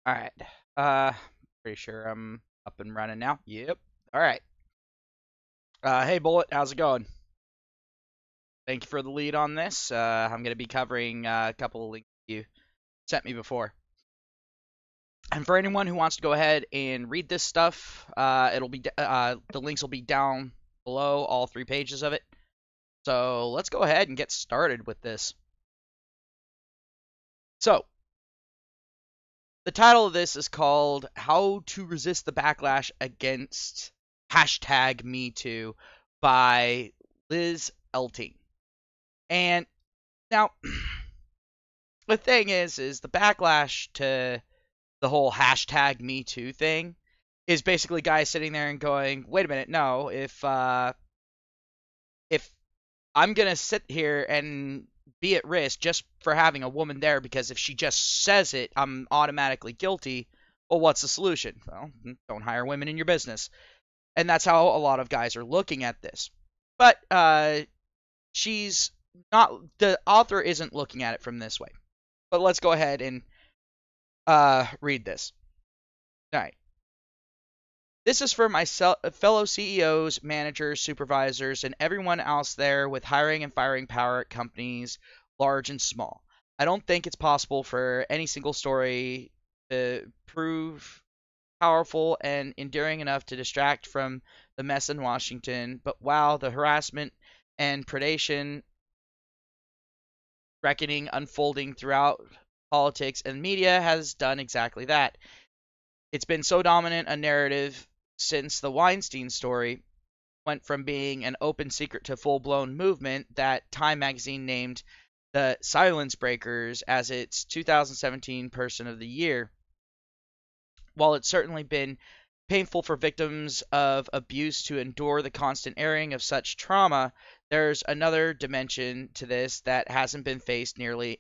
All right. Pretty sure I'm up and running now. Yep. All right. Hey, Bullet, how's it going? Thank you for the lead on this. I'm going to be covering a couple of links you sent me before. And for anyone who wants to go ahead and read this stuff, the links will be down below, all 3 pages of it. So let's go ahead and get started with this. So the title of this is called "How to Resist the Backlash Against #MeToo" by Liz Elting. And now, the thing is the backlash to the whole #MeToo thing is basically guys sitting there and going, "Wait a minute, no. If I'm gonna sit here and be at risk just for having a woman there because if she just says it, I'm automatically guilty. Well, what's the solution? Well, don't hire women in your business." And that's how a lot of guys are looking at this. But she's not, the author isn't looking at it from this way. But let's go ahead and read this. All right. This is for my fellow CEOs, managers, supervisors, and everyone else there with hiring and firing power at companies, large and small. I don't think it's possible for any single story to prove powerful and enduring enough to distract from the mess in Washington, but wow, the harassment and predation reckoning unfolding throughout politics and media has done exactly that. It's been so dominant a narrative since the Weinstein story went from being an open secret to full-blown movement that Time magazine named the Silence Breakers as its 2017 Person of the Year. While it's certainly been painful for victims of abuse to endure the constant airing of such trauma, there's another dimension to this that hasn't faced nearly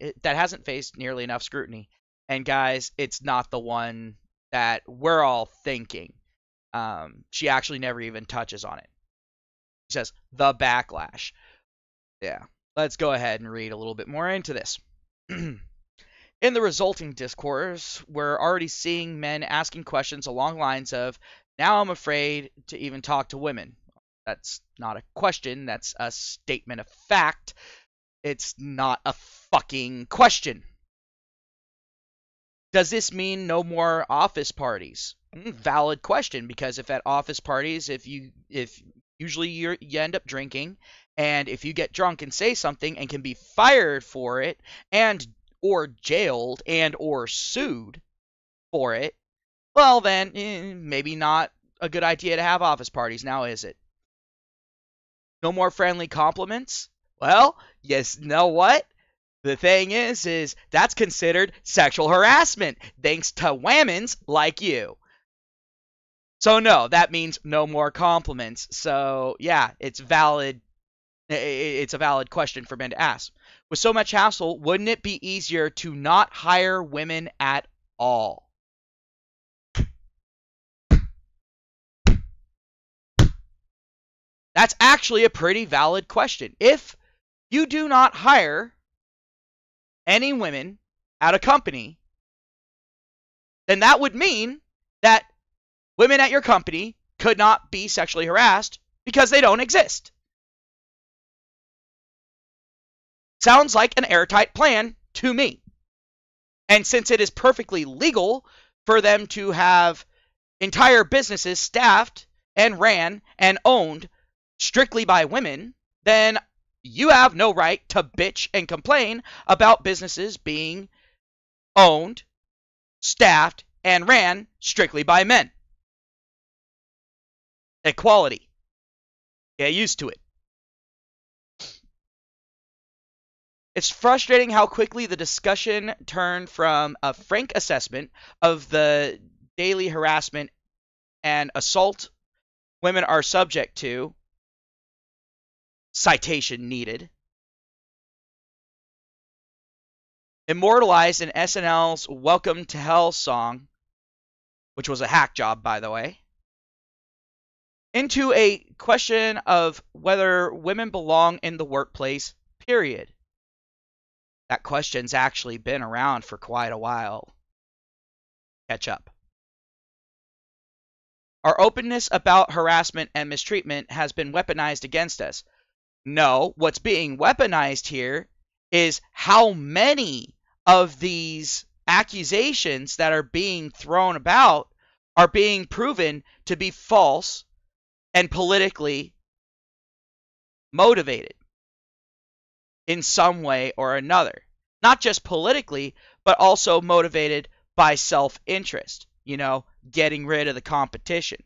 enough scrutiny. And guys, it's not the one that we're all thinking. She actually never even touches on it. She says the backlash. Yeah, let's go ahead and read a little bit more into this. In the resulting discourse, we're already seeing men asking questions along lines of, "Now I'm afraid to even talk to women." That's not a question, that's a statement of fact. It's not a fucking question. Does this mean no more office parties? Valid question, because if at office parties, if usually you end up drinking, and if you get drunk and say something and can be fired for it, and or jailed and or sued for it, well then, maybe not a good idea to have office parties now, is it? No more friendly compliments? Well, yes, know what? The thing is that's considered sexual harassment, thanks to wamens like you. So no, that means no more compliments. So yeah, it's valid. It's a valid question for men to ask. With so much hassle, wouldn't it be easier to not hire women at all? That's actually a pretty valid question. If you do not hire any women at a company, then that would mean that women at your company could not be sexually harassed because they don't exist. Sounds like an airtight plan to me. And since it is perfectly legal for them to have entire businesses staffed and ran and owned strictly by women, then you have no right to bitch and complain about businesses being owned, staffed, and ran strictly by men. Equality. Get used to it. It's frustrating how quickly the discussion turned from a frank assessment of the daily harassment and assault women are subject to, citation needed, immortalized in SNL's Welcome to Hell song, which was a hack job, by the way, into a question of whether women belong in the workplace, period. That question's actually been around for quite a while. catch up. Our openness about harassment and mistreatment has been weaponized against us. No, what's being weaponized here is how many of these accusations that are being thrown about are being proven to be false and politically motivated in some way or another. Not just politically, but also motivated by self-interest, getting rid of the competition.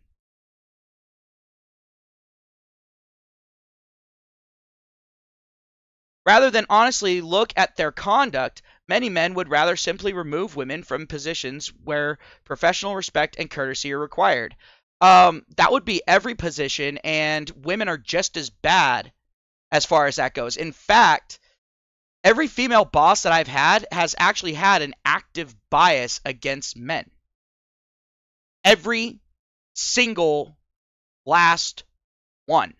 Rather than honestly look at their conduct, many men would rather simply remove women from positions where professional respect and courtesy are required. That would be every position, and women are just as bad as far as that goes. In fact, every female boss that I've had has actually had an active bias against men. Every single last one.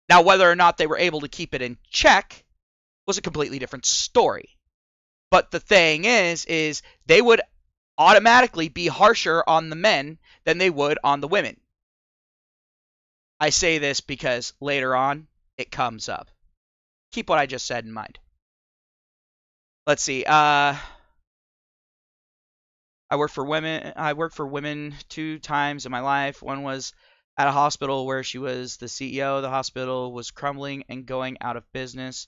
Now, whether or not they were able to keep it in check was a completely different story. But the thing is they would automatically be harsher on the men than they would on the women. I say this because later on it comes up. Keep what I just said in mind. Let's see. I worked for women 2 times in my life. One was at a hospital where she was the CEO. The hospital was crumbling and going out of business.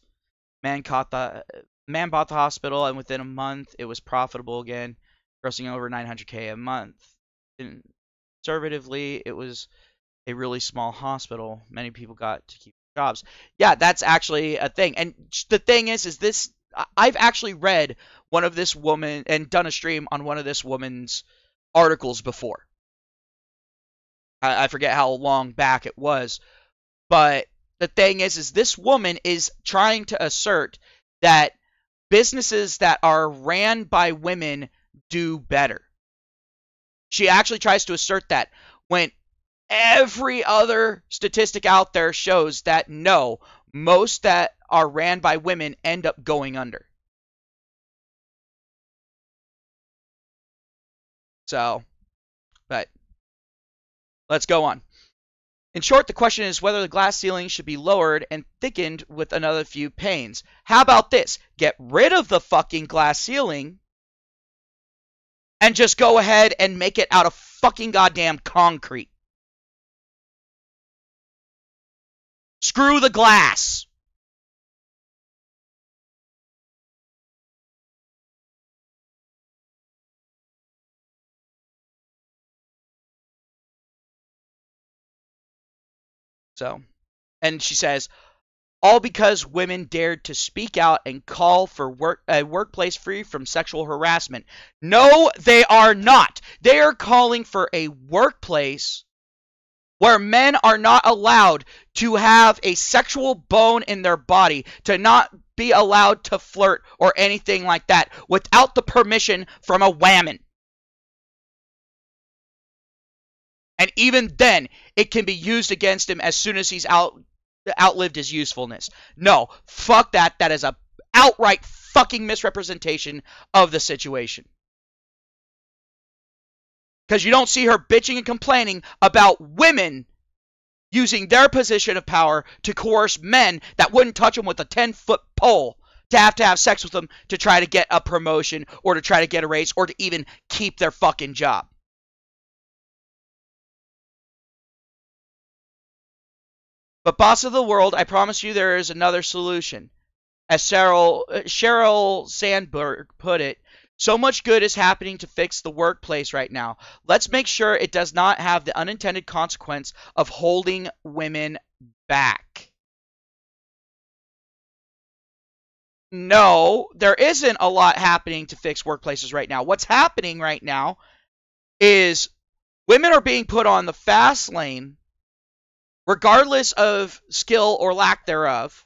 Man bought the hospital, and within a month it was profitable again, grossing over $900K a month. Conservatively, it was a really small hospital. Many people got to keep jobs. Yeah, that's actually a thing. And the thing is this, I've actually read one of this woman and done a stream on one of this woman's articles before. I forget how long back it was, but the thing is this woman is trying to assert that businesses that are ran by women do better. She actually tries to assert that when every other statistic out there shows that no, most that are ran by women end up going under. So, but let's go on. In short, the question is whether the glass ceiling should be lowered and thickened with another few panes. How about this? Get rid of the fucking glass ceiling and just go ahead and make it out of fucking goddamn concrete. Screw the glass. So, and she says, all because women dared to speak out and call for a workplace free from sexual harassment. No, they are not. They are calling for a workplace where men are not allowed to have a sexual bone in their body, to not be allowed to flirt or anything like that without the permission from a wammen. And even then, it can be used against him as soon as he's outlived his usefulness. No, fuck that. That is a outright fucking misrepresentation of the situation. Because you don't see her bitching and complaining about women using their position of power to coerce men that wouldn't touch them with a 10-foot pole to have sex with them to try to get a promotion or to try to get a raise or to even keep their fucking job. But boss of the world, I promise you there is another solution. As Sheryl Sandberg put it, so much good is happening to fix the workplace right now. Let's make sure it does not have the unintended consequence of holding women back. No, there isn't a lot happening to fix workplaces right now. What's happening right now is women are being put on the fast lane regardless of skill or lack thereof,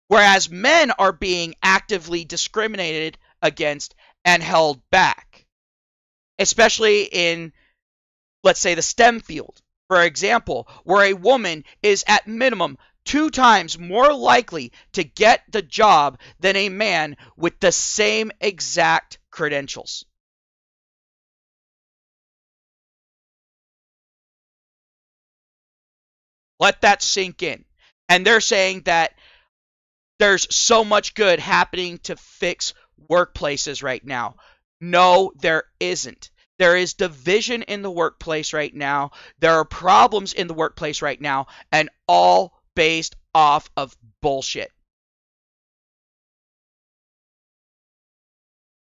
whereas men are being actively discriminated against and held back, especially in, let's say, the STEM field, for example, where a woman is at minimum 2 times more likely to get the job than a man with the same exact credentials. Let that sink in. And they're saying that there's so much good happening to fix workplaces right now. No, there isn't. There is division in the workplace right now. There are problems in the workplace right now, and all based off of bullshit.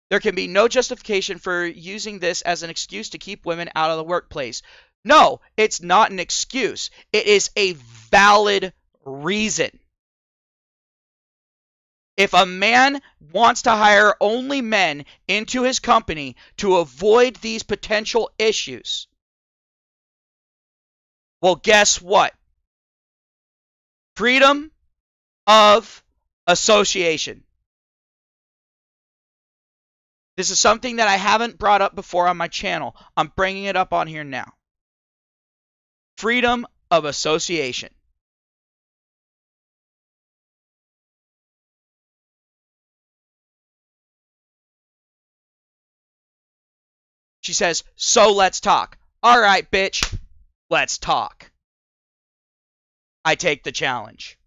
There can be no justification for using this as an excuse to keep women out of the workplace. No, it's not an excuse. It is a valid reason. If a man wants to hire only men into his company to avoid these potential issues, well, guess what? Freedom of association. This is something that I haven't brought up before on my channel. I'm bringing it up on here now. Freedom of association. She says, so let's talk. All right, bitch, let's talk. I take the challenge.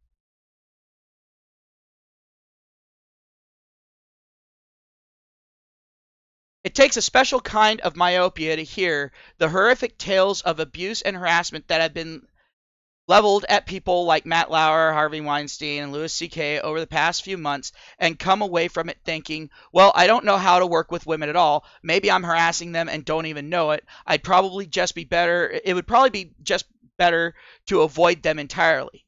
It takes a special kind of myopia to hear the horrific tales of abuse and harassment that have been leveled at people like Matt Lauer, Harvey Weinstein, and Louis C.K. over the past few months and come away from it thinking, well, I don't know how to work with women at all. Maybe I'm harassing them and don't even know it. It would probably be just better to avoid them entirely.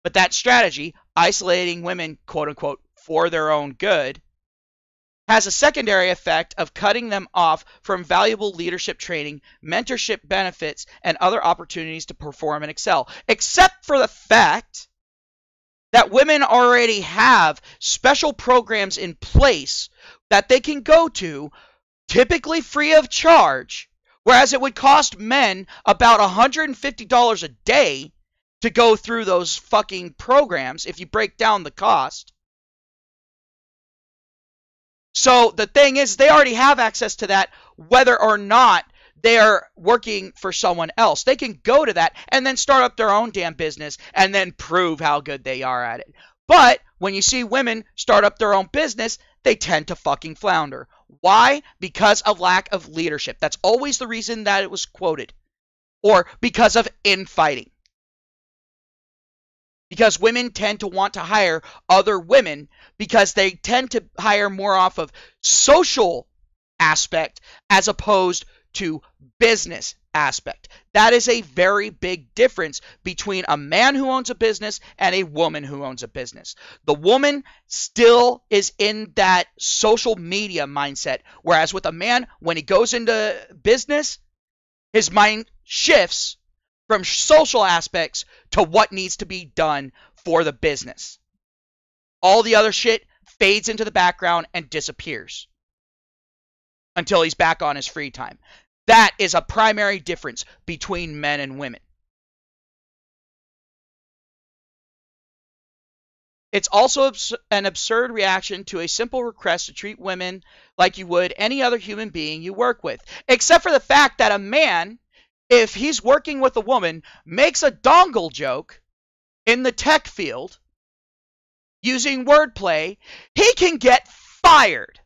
But that strategy, isolating women, quote unquote, for their own good, has a secondary effect of cutting them off from valuable leadership training, mentorship benefits, and other opportunities to perform and excel. Except for the fact that women already have special programs in place that they can go to, typically free of charge, whereas it would cost men about $150 a day to go through those fucking programs if you break down the cost. So the thing is, they already have access to that whether or not they are working for someone else. They can go to that and then start up their own damn business and then prove how good they are at it. But when you see women start up their own business, they tend to fucking flounder. Why? Because of lack of leadership. That's always the reason that it was quoted. Or because of infighting. Because women tend to want to hire other women because they tend to hire more off of social aspect as opposed to business aspect. That is a very big difference between a man who owns a business and a woman who owns a business. The woman still is in that social media mindset, whereas with a man, when he goes into business, his mind shifts from social aspects to what needs to be done for the business. All the other shit fades into the background and disappears until he's back on his free time. That is a primary difference between men and women. It's also an absurd reaction to a simple request to treat women like you would any other human being you work with. Except for the fact that a man, if he's working with a woman, makes a dongle joke in the tech field using wordplay, he can get fired.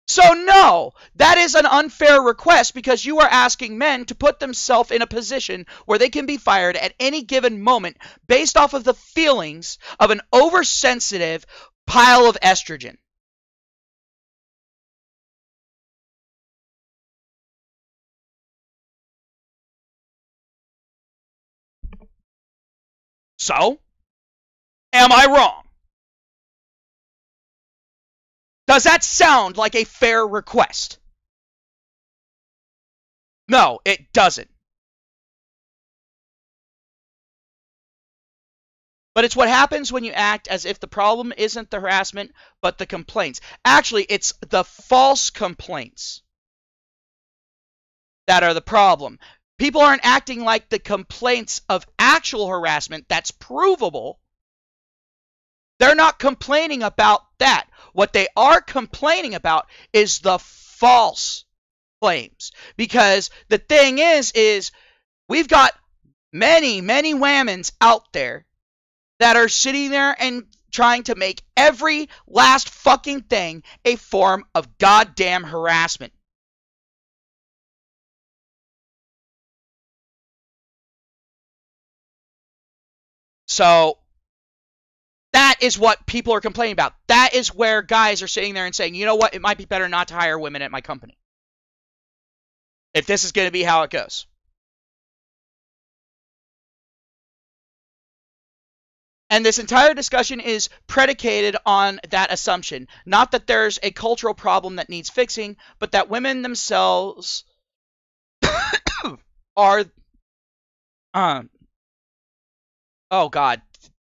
So no, that is an unfair request because you are asking men to put themselves in a position where they can be fired at any given moment based off of the feelings of an oversensitive pile of estrogen. So, am I wrong? Does that sound like a fair request? No, it doesn't. But it's what happens when you act as if the problem isn't the harassment, but the complaints. Actually, it's the false complaints that are the problem. People aren't acting like the complaints of actual harassment that's provable. They're not complaining about that. What they are complaining about is the false claims. Because the thing is we've got many wamens out there that are sitting there and trying to make every last fucking thing a form of goddamn harassment. So that is what people are complaining about. That is where guys are sitting there and saying, you know what, it might be better not to hire women at my company if this is going to be how it goes. And this entire discussion is predicated on that assumption. Not that there's a cultural problem that needs fixing, but that women themselves are... oh god,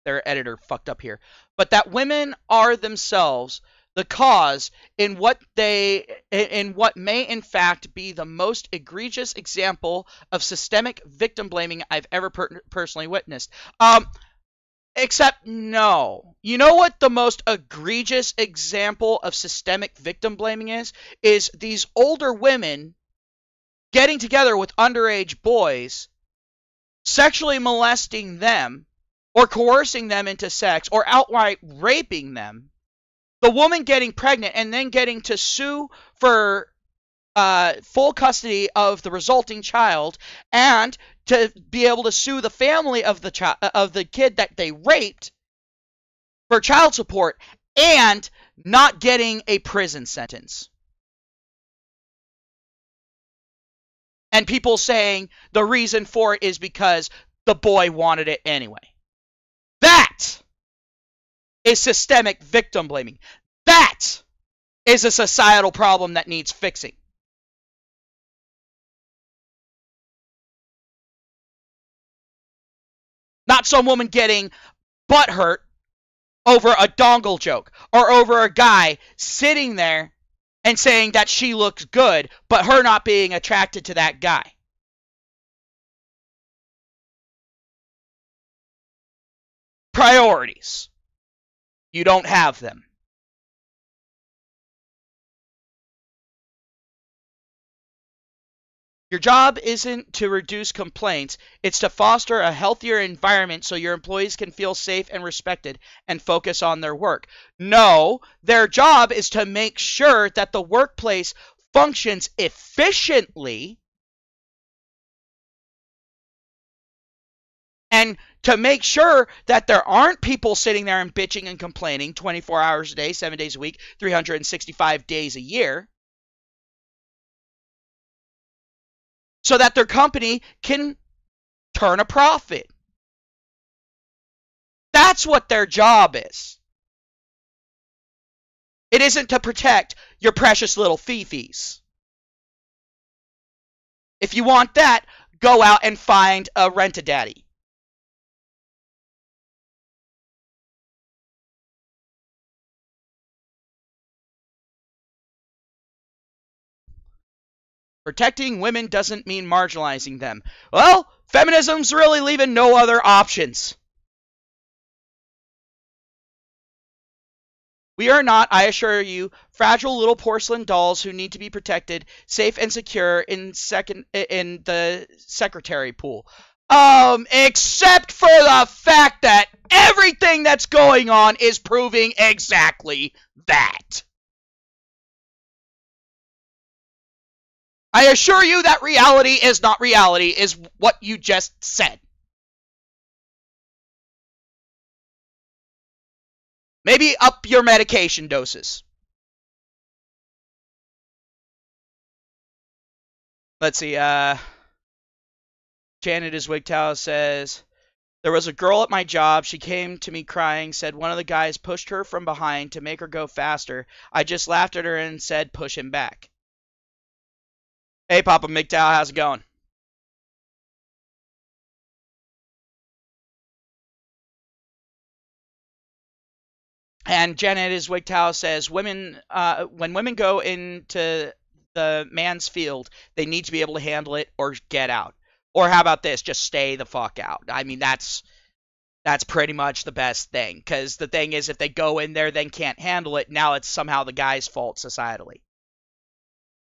their editor fucked up here. But that women are themselves the cause in what may in fact be the most egregious example of systemic victim blaming I've ever personally witnessed. Except no. You know what the most egregious example of systemic victim blaming is? Is these older women getting together with underage boys, sexually molesting them, or coercing them into sex, or outright raping them, the woman getting pregnant and then getting to sue for full custody of the resulting child, and to be able to sue the family of the kid that they raped for child support, and not getting a prison sentence. And people saying the reason for it is because the boy wanted it anyway. That is systemic victim blaming. That is a societal problem that needs fixing. Not some woman getting butthurt over a dongle joke, or over a guy sitting there and saying that she looks good, but her not being attracted to that guy. Priorities. You don't have them. Your job isn't to reduce complaints, it's to foster a healthier environment so your employees can feel safe and respected and focus on their work. No, their job is to make sure that the workplace functions efficiently, and to make sure that there aren't people sitting there and bitching and complaining 24 hours a day, 7 days a week, 365 days a year, so that their company can turn a profit. That's what their job is. It isn't to protect your precious little fifis. If you want that, go out and find a rent-a-daddy. Protecting women doesn't mean marginalizing them. Well, feminism's really leaving no other options. We are not, I assure you, fragile little porcelain dolls who need to be protected, safe and secure in the secretary pool. Except for the fact that everything that's going on is proving exactly that. I assure you that reality is not reality, is what you just said. Maybe up your medication doses. Let's see, Janet Iswigtow says, there was a girl at my job. She came to me crying, said one of the guys pushed her from behind to make her go faster. I just laughed at her and said, push him back. Hey, Papa MGTOW, how's it going? And Janet Iswigtow says, when women go into the man's field, they need to be able to handle it or get out. Or how about this? Just stay the fuck out. I mean, that's That's pretty much the best thing. Because the thing is, if they go in there, then can't handle it, now it's somehow the guy's fault societally.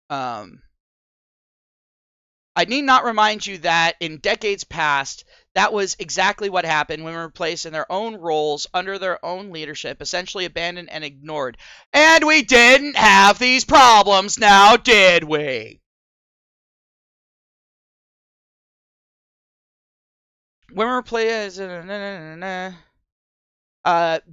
I need not remind you that in decades past, that was exactly what happened. Women were placed in their own roles under their own leadership, essentially abandoned and ignored. And we didn't have these problems now, did we? Women were placed...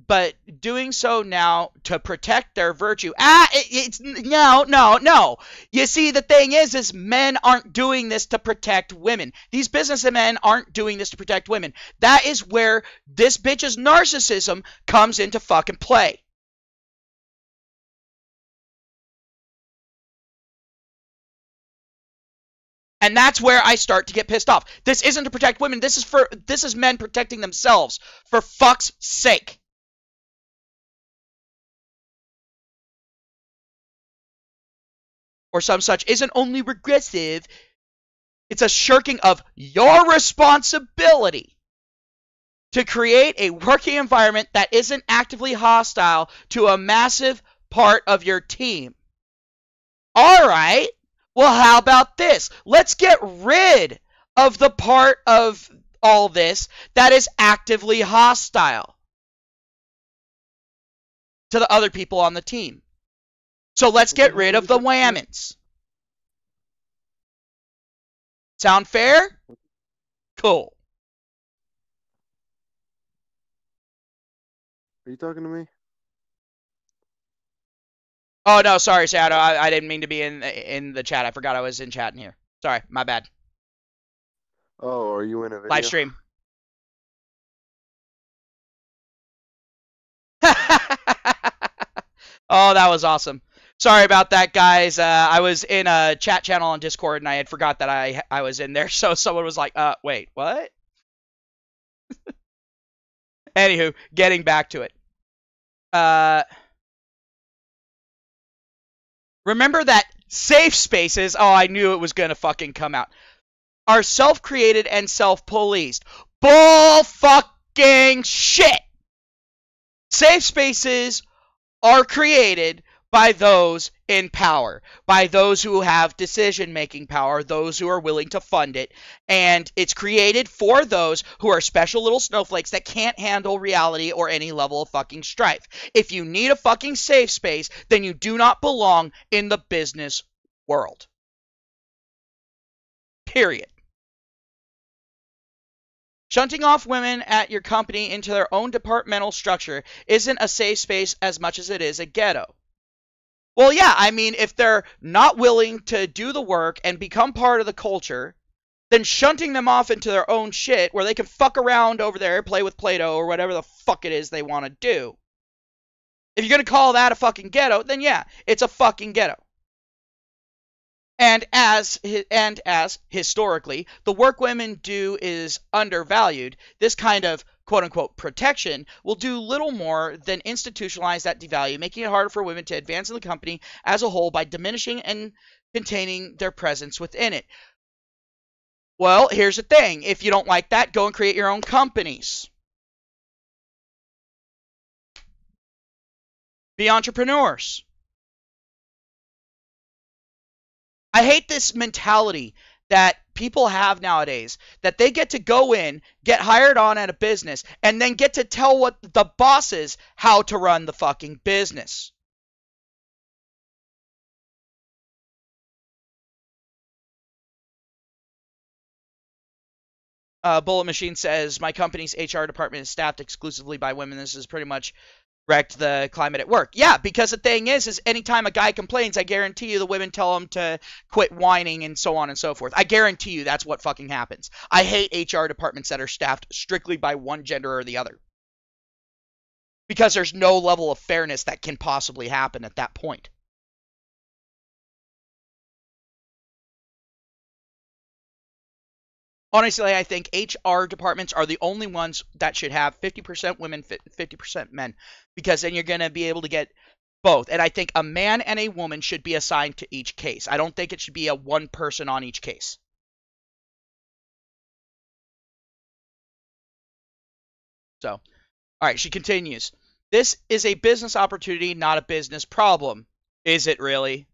but doing so now to protect their virtue. It's no. You see, the thing is men aren't doing this to protect women. These businessmen aren't doing this to protect women. That is where this bitch's narcissism comes into fucking play. And that's where I start to get pissed off. This isn't to protect women. This is men protecting themselves. For fuck's sake. Or some such isn't only regressive. It's a shirking of your responsibility to create a working environment that isn't actively hostile to a massive part of your team. All right. Well, how about this? Let's get rid of the part of all this that is actively hostile to the other people on the team. So let's get rid of the wamens. Sound fair? Cool. Are you talking to me? Oh, no, sorry, Shadow. I didn't mean to be in the chat. I forgot I was in chat in here. Sorry, my bad. Oh, are you in a video? Live stream. Oh, that was awesome. Sorry about that, guys. I was in a chat channel on Discord, and I had forgot that I was in there. So someone was like, wait, what? Anywho, getting back to it. Remember that safe spaces, oh, I knew it was going to fucking come out, are self-created and self-policed. Bull fucking shit! Safe spaces are created by those in power, by those who have decision-making power, those who are willing to fund it, and it's created for those who are special little snowflakes that can't handle reality or any level of fucking strife. If you need a fucking safe space, then you do not belong in the business world. Period. Shunting off women at your company into their own departmental structure isn't a safe space as much as it is a ghetto. Well, yeah, I mean, if they're not willing to do the work and become part of the culture, then shunting them off into their own shit where they can fuck around over there, play with Play-Doh or whatever the fuck it is they want to do. If you're going to call that a fucking ghetto, then yeah, it's a fucking ghetto. And as historically, the work women do is undervalued, this kind of quote-unquote protection will do little more than institutionalize that devalue, making it harder for women to advance in the company as a whole by diminishing and containing their presence within it. Well, here's the thing. If you don't like that, go and create your own companies. Be entrepreneurs. I hate this mentality that people have nowadays, that they get to go in, get hired on at a business, and then get to tell what the bosses how to run the fucking business. Bullet Machine says, my company's HR department is staffed exclusively by women. This is pretty much wrecked the climate at work. Yeah, because the thing is anytime a guy complains, I guarantee you the women tell him to quit whining and so on and so forth. I guarantee you that's what fucking happens. I hate HR departments that are staffed strictly by one gender or the other. Because there's no level of fairness that can possibly happen at that point. Honestly, I think HR departments are the only ones that should have 50% women, 50% men, because then you're going to be able to get both. And I think a man and a woman should be assigned to each case. I don't think it should be a one person on each case. So, all right, she continues. This is a business opportunity, not a business problem. Is it really?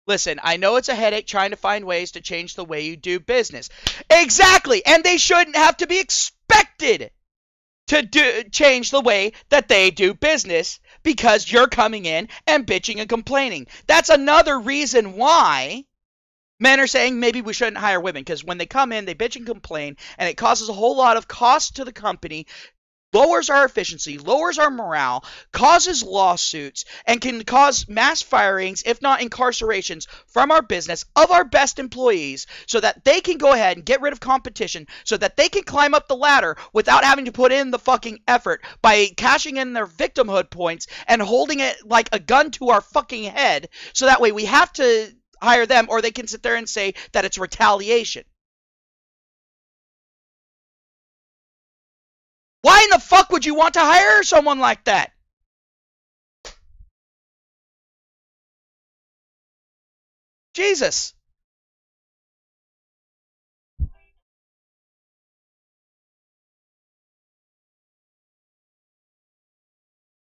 Listen, I know it's a headache trying to find ways to change the way you do business. Exactly, and they shouldn't have to be expected to change the way that they do business because you're coming in and bitching and complaining. That's another reason why men are saying maybe we shouldn't hire women, because when they come in, they bitch and complain, and it causes a whole lot of cost to the company, lowers our efficiency, lowers our morale, causes lawsuits, and can cause mass firings, if not incarcerations, from our business of our best employees so that they can go ahead and get rid of competition so that they can climb up the ladder without having to put in the fucking effort by cashing in their victimhood points and holding it like a gun to our fucking head so that way we have to hire them, or they can sit there and say that it's retaliation. Why in the fuck would you want to hire someone like that? Jesus.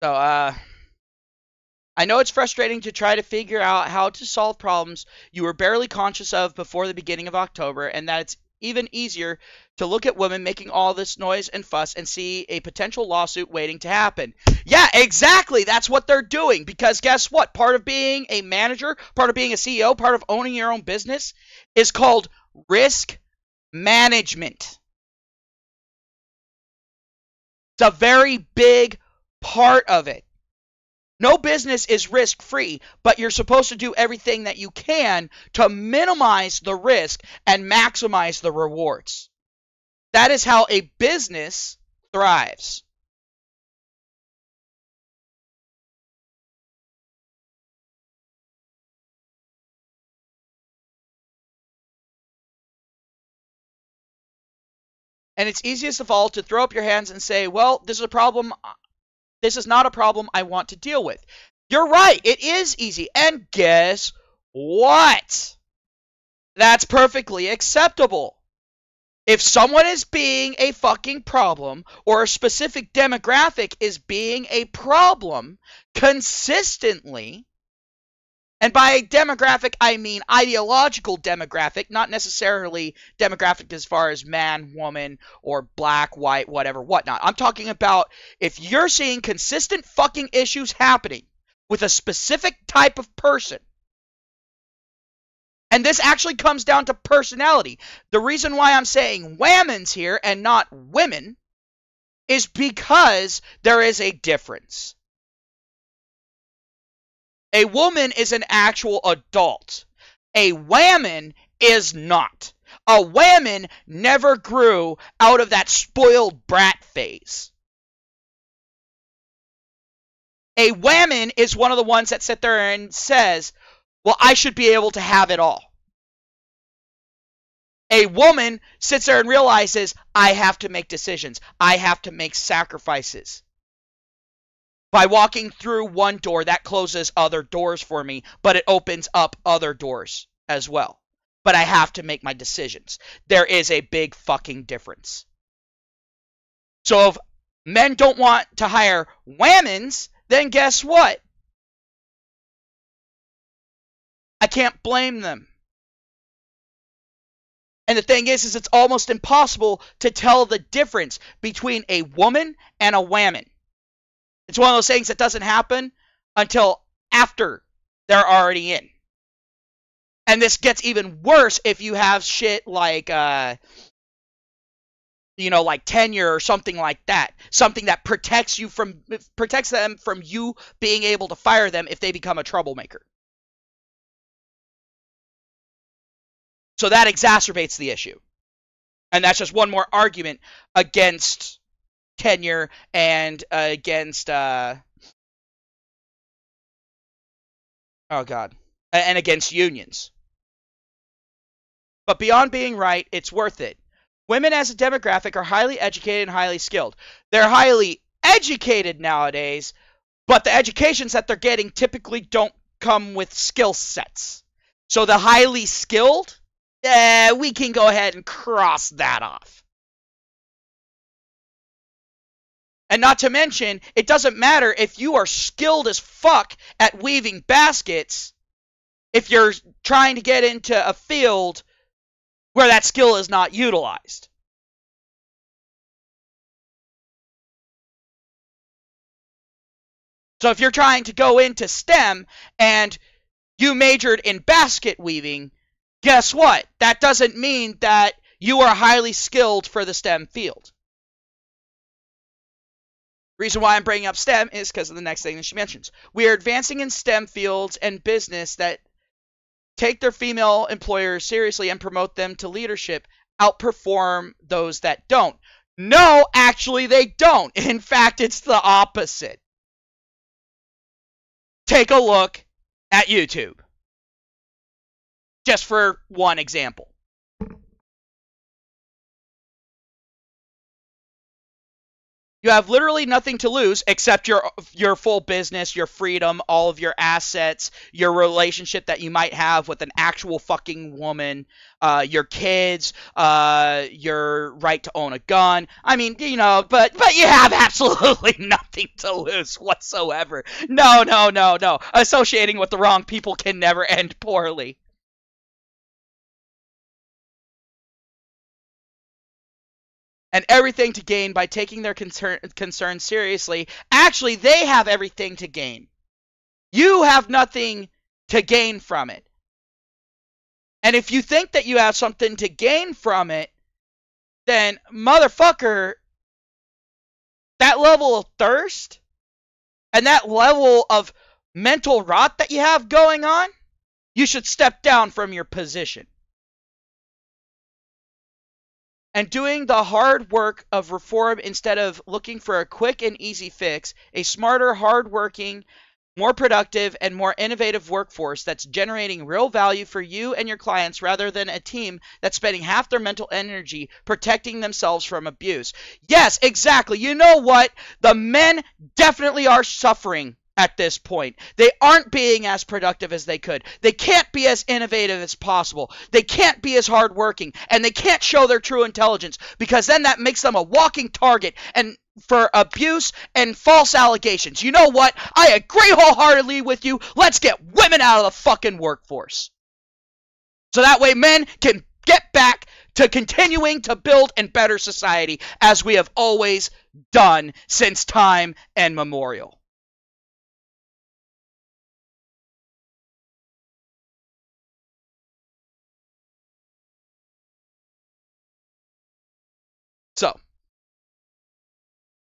So, I know it's frustrating to try to figure out how to solve problems you were barely conscious of before the beginning of October, and that it's even easier to look at women making all this noise and fuss and see a potential lawsuit waiting to happen. Yeah, exactly. That's what they're doing. Because guess what? Part of being a manager, part of being a CEO, part of owning your own business is called risk management. It's a very big part of it. No business is risk-free, but you're supposed to do everything that you can to minimize the risk and maximize the rewards. That is how a business thrives. And it's easiest of all to throw up your hands and say, well, this is a problem. This is not a problem I want to deal with. You're right. It is easy. And guess what? That's perfectly acceptable. If someone is being a fucking problem, or a specific demographic is being a problem consistently, and by demographic, I mean ideological demographic, not necessarily demographic as far as man, woman, or black, white, whatever, whatnot. I'm talking about if you're seeing consistent fucking issues happening with a specific type of person, and this actually comes down to personality. The reason why I'm saying wamens here and not women is because there is a difference. A woman is an actual adult. A wamen is not. A wamen never grew out of that spoiled brat phase. A wamen is one of the ones that sit there and says, well, I should be able to have it all. A woman sits there and realizes, I have to make decisions. I have to make sacrifices. By walking through one door, that closes other doors for me, but it opens up other doors as well. But I have to make my decisions. There is a big fucking difference. So if men don't want to hire wamens, then guess what? I can't blame them. And the thing is it's almost impossible to tell the difference between a woman and a wamen. It's one of those things that doesn't happen until after they're already in. And this gets even worse if you have shit like, like tenure or something like that. Something that protects them from you being able to fire them if they become a troublemaker. So that exacerbates the issue. And that's just one more argument against tenure and against and against unions. But beyond being right, it's worth it. Women as a demographic are highly educated and highly skilled. They're highly educated nowadays, but the educations that they're getting typically don't come with skill sets. So the highly skilled, we can go ahead and cross that off. And not to mention, it doesn't matter if you are skilled as fuck at weaving baskets if you're trying to get into a field where that skill is not utilized. So if you're trying to go into STEM and you majored in basket weaving, guess what? That doesn't mean that you are highly skilled for the STEM field. Reason why I'm bringing up STEM is because of the next thing that she mentions. We are advancing in STEM fields and business that take their female employers seriously and promote them to leadership, outperform those that don't. No, actually they don't. In fact, it's the opposite. Take a look at YouTube. Just for one example. You have literally nothing to lose except your full business, your freedom, all of your assets, your relationship that you might have with an actual fucking woman, your kids, your right to own a gun. I mean, you know, but you have absolutely nothing to lose whatsoever. No. Associating with the wrong people can never end poorly. And everything to gain by taking their concerns seriously. Actually, they have everything to gain. You have nothing to gain from it. And if you think that you have something to gain from it, then, motherfucker, that level of thirst and that level of mental rot that you have going on, you should step down from your position. And doing the hard work of reform instead of looking for a quick and easy fix, a smarter, hard-working, more productive, and more innovative workforce that's generating real value for you and your clients rather than a team that's spending half their mental energy protecting themselves from abuse. Yes, exactly. You know what? The men definitely are suffering at this point. They aren't being as productive as they could. They can't be as innovative as possible. They can't be as hardworking, and they can't show their true intelligence because then that makes them a walking target and for abuse and false allegations. You know what? I agree wholeheartedly with you. Let's get women out of the fucking workforce. So that way men can get back to continuing to build a better society as we have always done since time immemorial. So,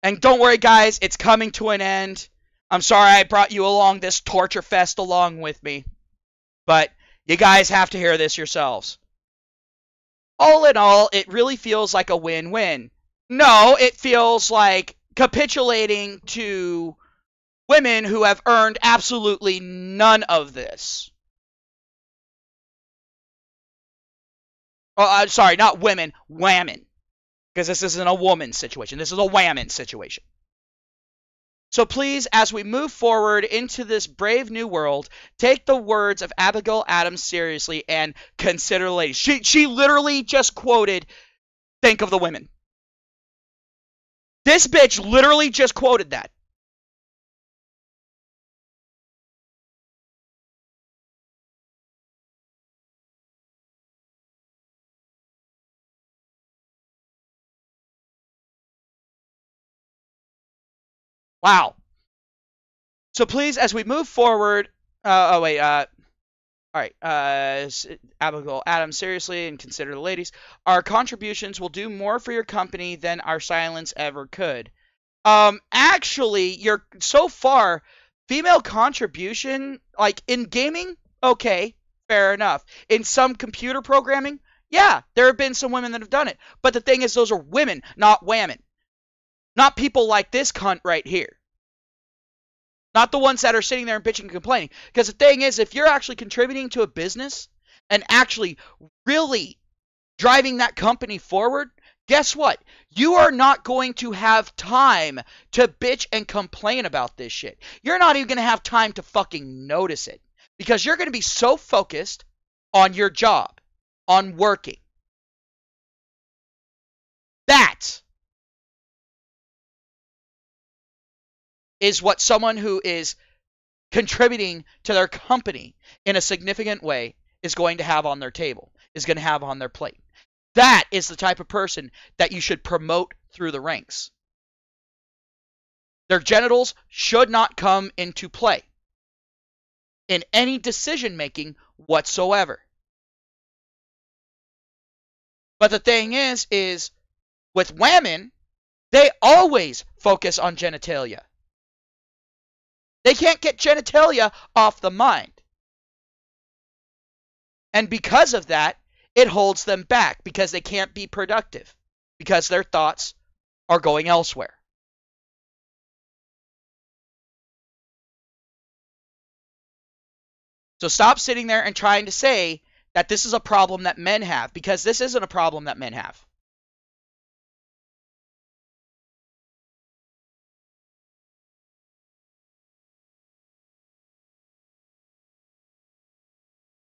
and don't worry guys, it's coming to an end. I'm sorry I brought you along this torture fest along with me, but you guys have to hear this yourselves. All in all, it really feels like a win-win. No, it feels like capitulating to women who have earned absolutely none of this. Oh, I'm sorry, not women, wamens. Because this isn't a woman's situation. This is a wamens situation. So please, as we move forward into this brave new world, take the words of Abigail Adams seriously and consider the ladies. She literally just quoted, "Think of the women." This bitch literally just quoted that. Wow. So please, as we move forward, all right, Abigail Adams, seriously, and consider the ladies. Our contributions will do more for your company than our silence ever could. Actually, so far, female contribution, like in gaming, okay, fair enough. In some computer programming, yeah, there have been some women that have done it. But the thing is, those are women, not women. Not people like this cunt right here. Not the ones that are sitting there and bitching and complaining. Because the thing is, if you're actually contributing to a business and actually really driving that company forward, guess what? You are not going to have time to bitch and complain about this shit. You're not even going to have time to fucking notice it. Because you're going to be so focused on your job, on working. That is what someone who is contributing to their company in a significant way is going to have on their table, is going to have on their plate. That is the type of person that you should promote through the ranks. Their genitals should not come into play in any decision making whatsoever. But the thing is with women, they always focus on genitalia. They can't get genitalia off the mind. And because of that, it holds them back because they can't be productive because their thoughts are going elsewhere. So stop sitting there and trying to say that this is a problem that men have, because this isn't a problem that men have.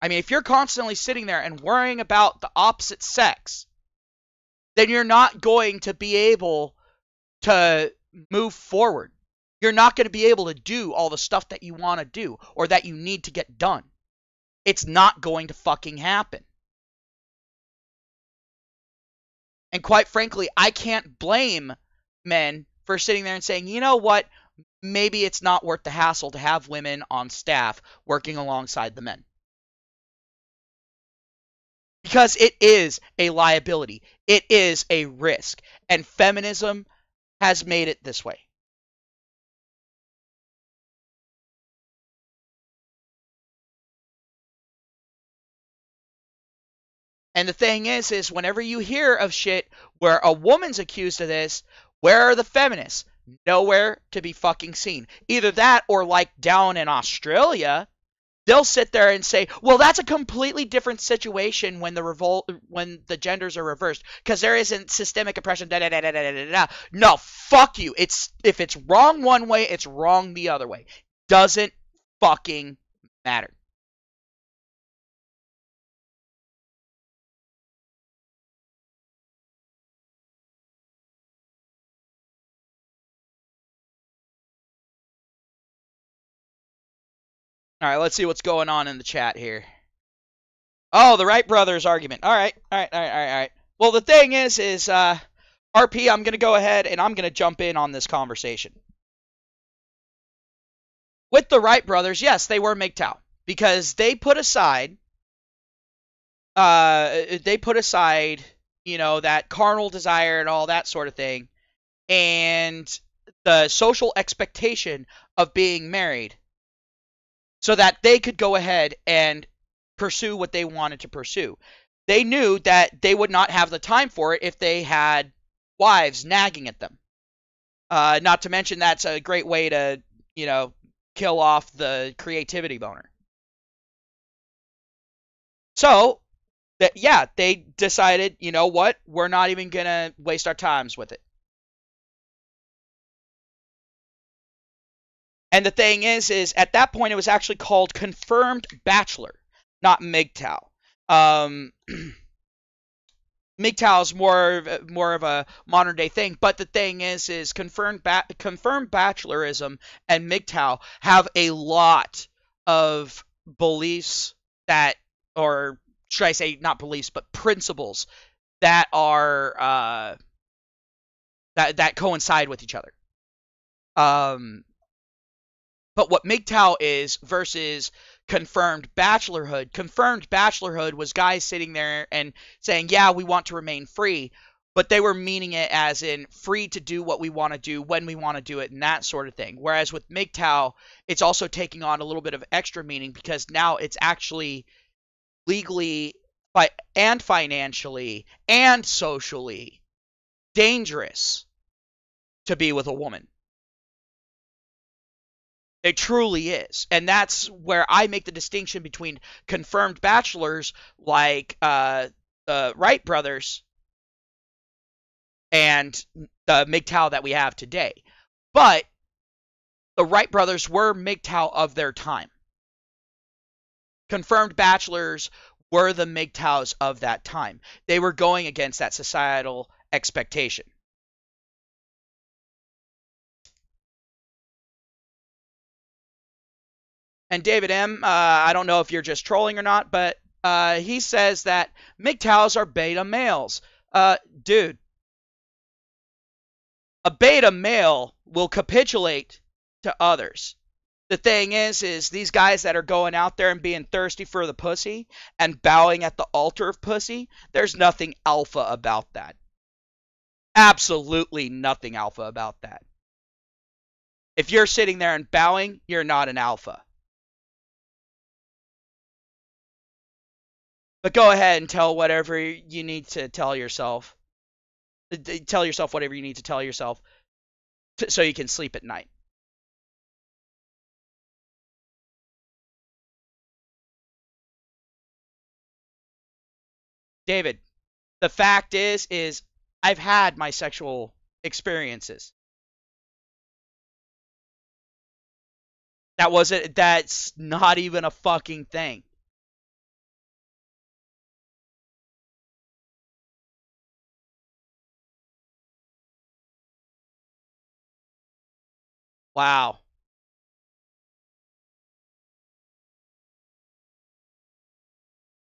I mean, if you're constantly sitting there and worrying about the opposite sex, then you're not going to be able to move forward. You're not going to be able to do all the stuff that you want to do or that you need to get done. It's not going to fucking happen. And quite frankly, I can't blame men for sitting there and saying, you know what, maybe it's not worth the hassle to have women on staff working alongside the men. Because it is a liability. It is a risk. And feminism has made it this way. And the thing is whenever you hear of shit where a woman's accused of this, where are the feminists? Nowhere to be fucking seen. Either that or like down in Australia, they'll sit there and say, well, that's a completely different situation when the genders are reversed because there isn't systemic oppression. Da, da, da, da, da, da, da. No, fuck you. If it's wrong one way, it's wrong the other way. Doesn't fucking matter. All right, let's see what's going on in the chat here. Oh, the Wright brothers argument. All right. Well, the thing is RP, I'm going to go ahead and I'm going to jump in on this conversation. With the Wright brothers, yes, they were MGTOW because they put aside, that carnal desire and all that sort of thing, and the social expectation of being married, so that they could go ahead and pursue what they wanted to pursue. They knew that they would not have the time for it if they had wives nagging at them. Not to mention that's a great way to, kill off the creativity boner. So, they decided, you know what, we're not even going to waste our times with it. And the thing is at that point it was actually called confirmed bachelor, not MGTOW. MGTOW is more of a modern day thing, but the thing is confirmed bachelorism and MGTOW have a lot of beliefs that, or should I say not beliefs, but principles that are that coincide with each other. But what MGTOW is versus confirmed bachelorhood was guys sitting there and saying, yeah, we want to remain free, but they were meaning it as in free to do what we want to do when we want to do it and that sort of thing. Whereas with MGTOW, it's also taking on a little bit of extra meaning because now it's actually legally and financially and socially dangerous to be with a woman. It truly is. And that's where I make the distinction between confirmed bachelors like the Wright brothers and the MGTOW that we have today. But the Wright brothers were MGTOW of their time. Confirmed bachelors were the MGTOWs of that time. They were going against that societal expectation. And David M, I don't know if you're just trolling or not, but he says that MGTOWs are beta males. Dude, a beta male will capitulate to others. The thing is these guys that are going out there and being thirsty for the pussy and bowing at the altar of pussy, there's nothing alpha about that. Absolutely nothing alpha about that. If you're sitting there and bowing, you're not an alpha. But go ahead and tell whatever you need to tell yourself. Tell yourself whatever you need to tell yourself so you can sleep at night. David, the fact is I've had my sexual experiences. That's not even a fucking thing. Wow.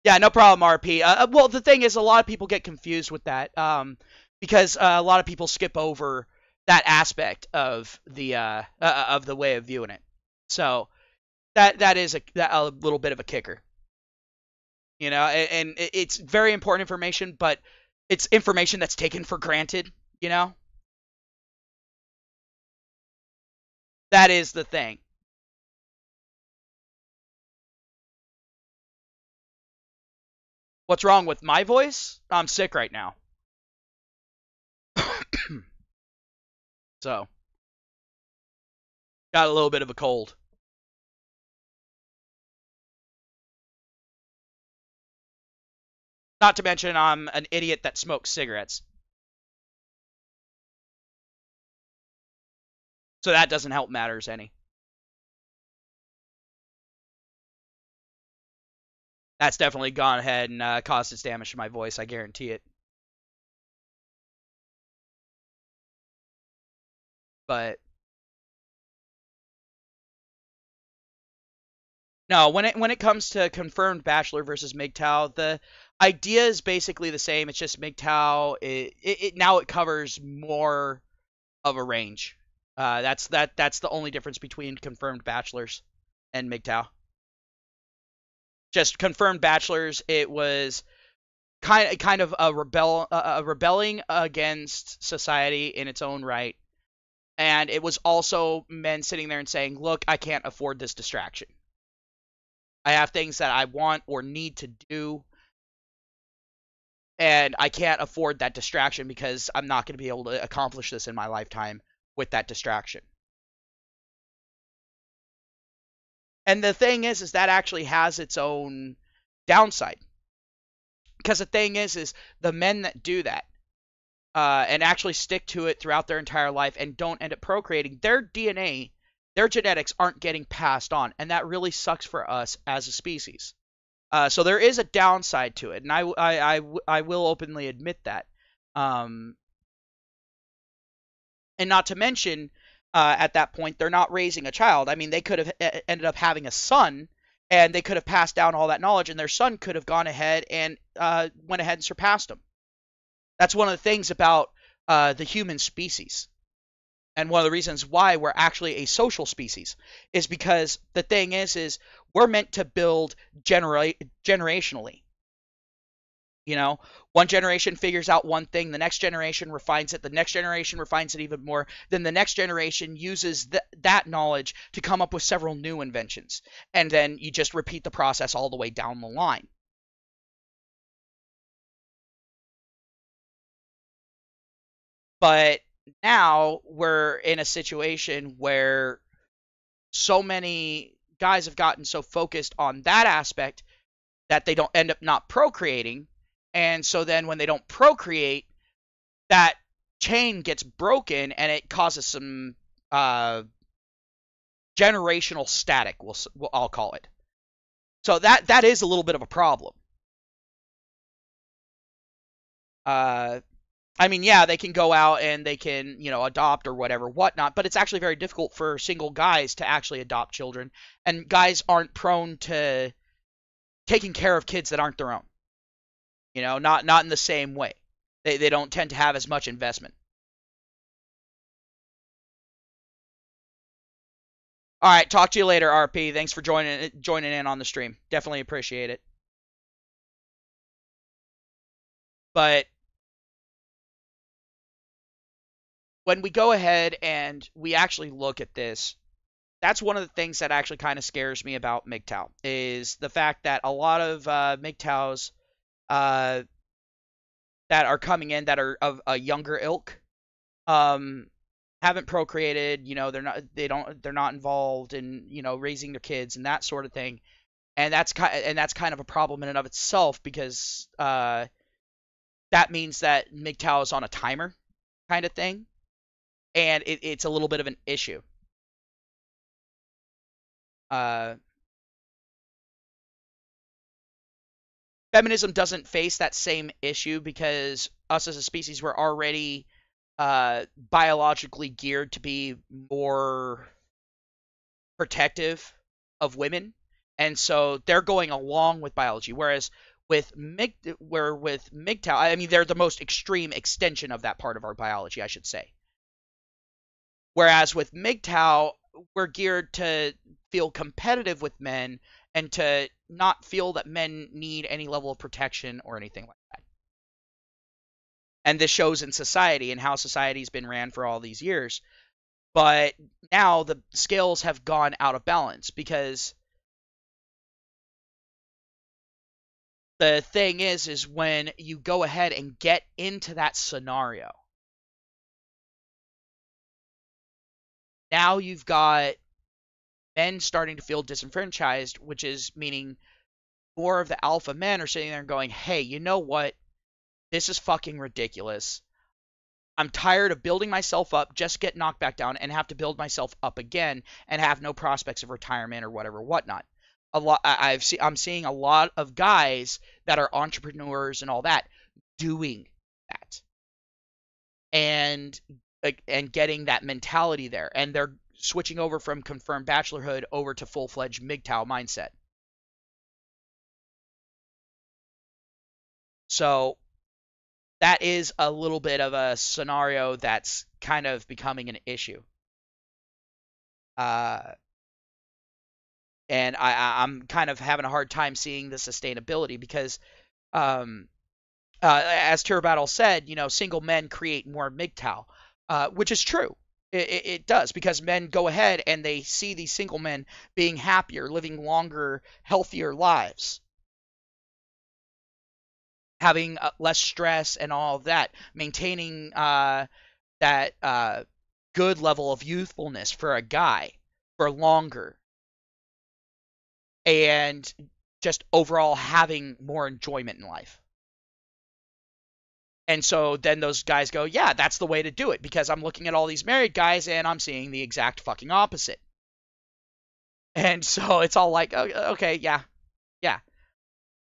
Yeah, no problem, RP. Well, the thing is, a lot of people get confused with that, because a lot of people skip over that aspect of the way of viewing it. So that is a little bit of a kicker, and it's very important information, but it's information that's taken for granted. You know, that is the thing. What's wrong with my voice? I'm sick right now. So, got a little bit of a cold. Not to mention, I'm an idiot that smokes cigarettes. So that doesn't help matters any. That's definitely gone ahead and caused its damage to my voice, I guarantee it. But no, when it comes to confirmed bachelor versus MGTOW, the idea is basically the same. It's just MGTOW now it covers more of a range. That's the only difference between confirmed bachelors and MGTOW. Just confirmed bachelors, it was kind of a rebelling against society in its own right, and it was also men sitting there and saying, "Look, I can't afford this distraction. I have things that I want or need to do, and I can't afford that distraction because I'm not going to be able to accomplish this in my lifetime with that distraction." And the thing is that actually has its own downside. Because the thing is the men that do that, and actually stick to it throughout their entire life and don't end up procreating, their DNA, their genetics aren't getting passed on, and that really sucks for us as a species. So there is a downside to it, and I will openly admit that. Um, and not to mention, at that point, they're not raising a child. I mean, they could have ended up having a son, and they could have passed down all that knowledge, and their son could have gone ahead and went ahead and surpassed them. That's one of the things about the human species. And one of the reasons why we're actually a social species is because the thing is we're meant to build generationally. You know, one generation figures out one thing, the next generation refines it, the next generation refines it even more, then the next generation uses that knowledge to come up with several new inventions. And then you just repeat the process all the way down the line. But now we're in a situation where so many guys have gotten so focused on that aspect that they don't end up not procreating. And so then when they don't procreate, that chain gets broken and it causes some generational static, I'll call it. So that is a little bit of a problem. I mean, yeah, they can go out and they can, adopt or whatever, whatnot, but it's actually very difficult for single guys to actually adopt children. And guys aren't prone to taking care of kids that aren't their own. Not in the same way. They don't tend to have as much investment. All right, talk to you later, RP. Thanks for joining in on the stream. Definitely appreciate it. But when we go ahead and we actually look at this, that's one of the things that actually kind of scares me about MGTOW is the fact that a lot of MGTOWs uh, that are coming in that are of a younger ilk um, haven't procreated. They're not involved in raising their kids and that sort of thing, and that's kind of a problem in and of itself because that means that MGTOW is on a timer kind of thing, and it's a little bit of an issue. Uh, Feminism doesn't face that same issue because us as a species were already biologically geared to be more protective of women, and so they're going along with biology. Whereas with MGTOW, I mean, they're the most extreme extension of that part of our biology, I should say. Whereas with MGTOW, we're geared to feel competitive with men and to not feel that men need any level of protection or anything like that. And this shows in society and how society's been ran for all these years. But now the scales have gone out of balance because the thing is when you go ahead and get into that scenario, now you've got men starting to feel disenfranchised, which is meaning more of the alpha men are sitting there and going, hey, you know what? This is fucking ridiculous. I'm tired of building myself up, just get knocked back down, and have to build myself up again and have no prospects of retirement or whatever, whatnot. I'm seeing a lot of guys that are entrepreneurs and all that doing that, and getting that mentality there, and they're switching over from confirmed bachelorhood over to full-fledged MGTOW mindset. So that is a little bit of a scenario that's kind of becoming an issue. Uh, and I'm kind of having a hard time seeing the sustainability because, um, as Turbattle said, single men create more MGTOW, which is true. It does because men go ahead and they see these single men being happier, living longer, healthier lives, having less stress and all of that, maintaining that good level of youthfulness for a guy for longer, and just overall having more enjoyment in life. And so then those guys go, yeah, that's the way to do it because I'm looking at all these married guys and I'm seeing the exact fucking opposite. And so it's all like, oh, okay, yeah, yeah.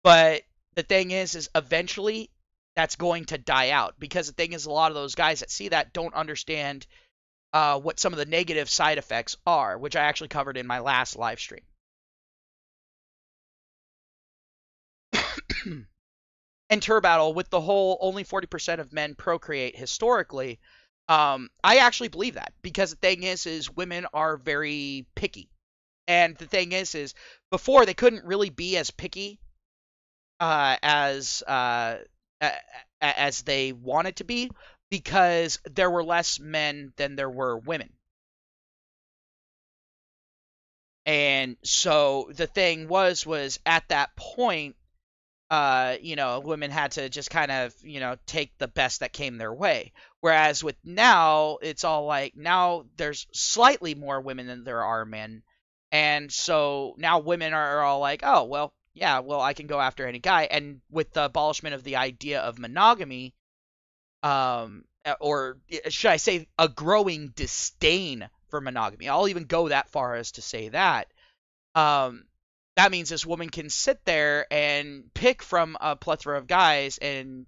But the thing is eventually that's going to die out because the thing is a lot of those guys that see that don't understand what some of the negative side effects are, which I actually covered in my last live stream. And Turbattle, with the whole only 40% of men procreate historically, I actually believe that because the thing is women are very picky, and the thing is before they couldn't really be as picky as they wanted to be because there were less men than there were women. And so the thing was at that point, women had to just kind of, take the best that came their way. Whereas with now, it's all like now there's slightly more women than there are men. And so now women are all like, oh, well, yeah, well, I can go after any guy. And with the abolishment of the idea of monogamy, or should I say a growing disdain for monogamy, I'll even go that far as to say that, that means this woman can sit there and pick from a plethora of guys and,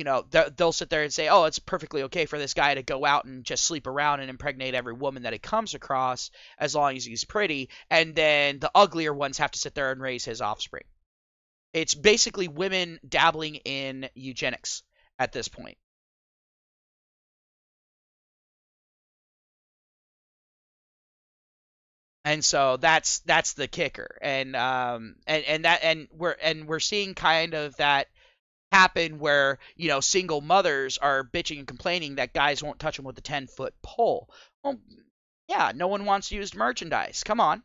they'll sit there and say, oh, it's perfectly okay for this guy to go out and just sleep around and impregnate every woman that he comes across as long as he's pretty, and then the uglier ones have to sit there and raise his offspring. It's basically women dabbling in eugenics at this point. And so that's the kicker, and we're seeing kind of that happen where single mothers are bitching and complaining that guys won't touch them with a 10-foot pole. Well, yeah, no one wants used merchandise. Come on.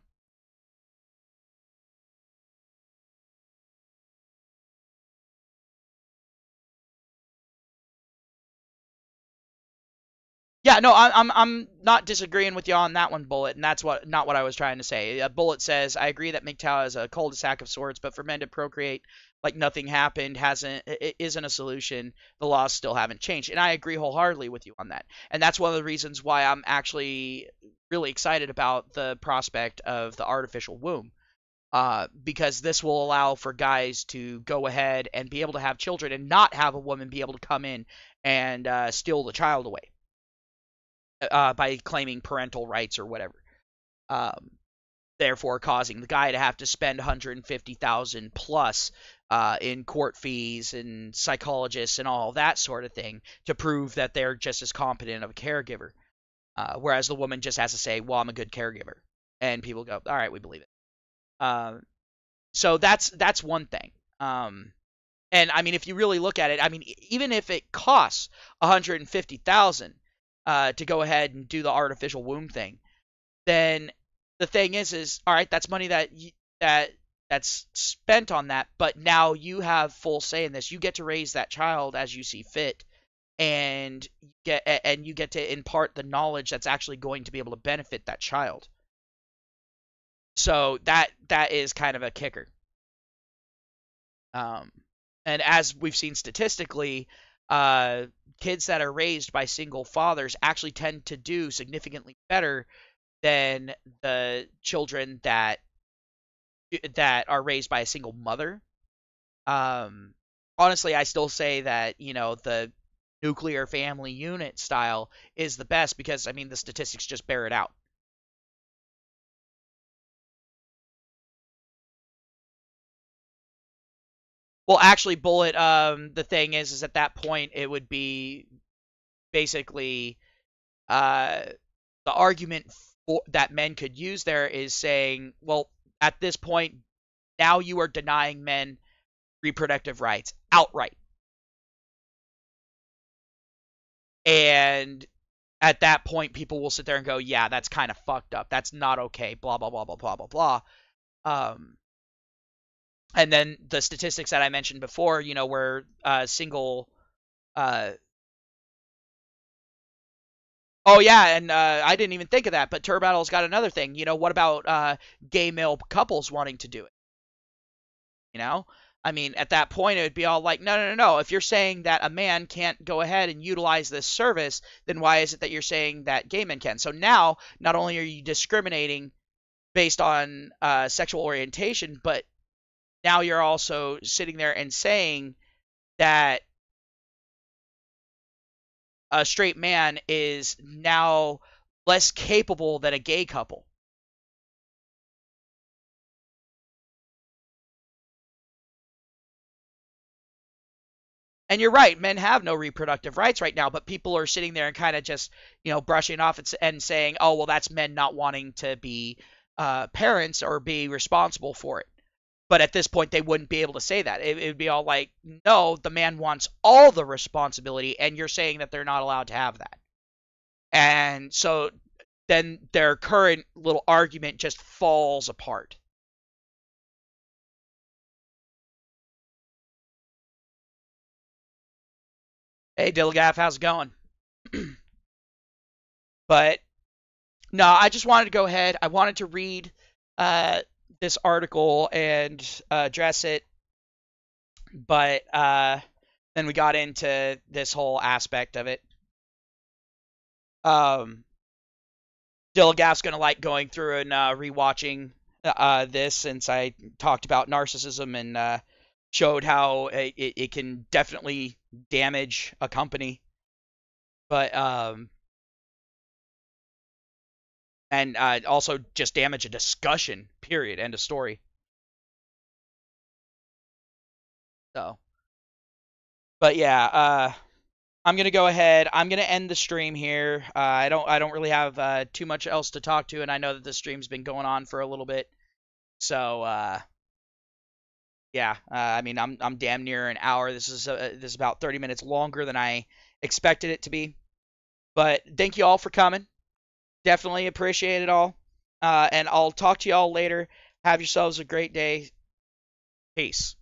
Yeah, no, I'm not disagreeing with you on that one, Bullet, and that's not what I was trying to say. Bullet says, I agree that MGTOW is a cul-de-sac of sorts, but for men to procreate like nothing happened isn't a solution. The laws still haven't changed, and I agree wholeheartedly with you on that. And that's one of the reasons why I'm actually really excited about the prospect of the artificial womb, because this will allow for guys to go ahead and be able to have children and not have a woman be able to come in and steal the child away by claiming parental rights or whatever. Um, Therefore, causing the guy to have to spend 150,000 plus in court fees and psychologists and all that sort of thing to prove that they're just as competent of a caregiver. Whereas the woman just has to say, "Well, I'm a good caregiver," and people go, "All right, we believe it." Um, so that's one thing. And I mean, if you really look at it, I mean, even if it costs 150,000 to go ahead and do the artificial womb thing, then the thing is all right, that's money that's spent on that, but now you have full say in this. You get to raise that child as you see fit, and you get to impart the knowledge that's actually going to be able to benefit that child. So that is kind of a kicker. Um, and as we've seen statistically, uh, kids that are raised by single fathers actually tend to do significantly better than the children that are raised by a single mother. Um, Honestly, I still say that the nuclear family unit style is the best because I mean the statistics just bear it out. Well, actually, Bullet, the thing is at that point it would be basically uh, the argument that men could use there is saying, well, at this point, now you are denying men reproductive rights outright. And at that point, people will sit there and go, yeah, that's kind of fucked up. That's not okay. Blah, blah, blah, blah, blah, blah, blah. Um, and then the statistics that I mentioned before, where single. Uh, oh, yeah, and I didn't even think of that, but Turbattle's got another thing. What about gay male couples wanting to do it? You know? I mean, at that point, it would be all like, no, no, no, no. If you're saying that a man can't go ahead and utilize this service, then why is it that you're saying that gay men can? So now, not only are you discriminating based on sexual orientation, but now you're also sitting there and saying that a straight man is now less capable than a gay couple. And you're right, men have no reproductive rights right now, but people are sitting there and kind of just, brushing off and saying, oh, well, that's men not wanting to be parents or be responsible for it. But at this point, they wouldn't be able to say that. It would be all like, no, the man wants all the responsibility, and you're saying that they're not allowed to have that. And so then their current little argument just falls apart. Hey, Dilligaff, how's it going? But no, I just wanted to go ahead. I wanted to read uh, this article and address it, but then we got into this whole aspect of it. Um, Dilligaff's gonna like going through and rewatching this since I talked about narcissism and showed how it can definitely damage a company, but and also just damage a discussion. Period. End of story. So, but yeah, I'm gonna go ahead. I'm gonna end the stream here. I don't really have too much else to talk to, and I know that the stream's been going on for a little bit. So yeah, I mean I'm damn near an hour. This is about 30 minutes longer than I expected it to be. But thank you all for coming. Definitely appreciate it all. And I'll talk to you all later. Have yourselves a great day. Peace.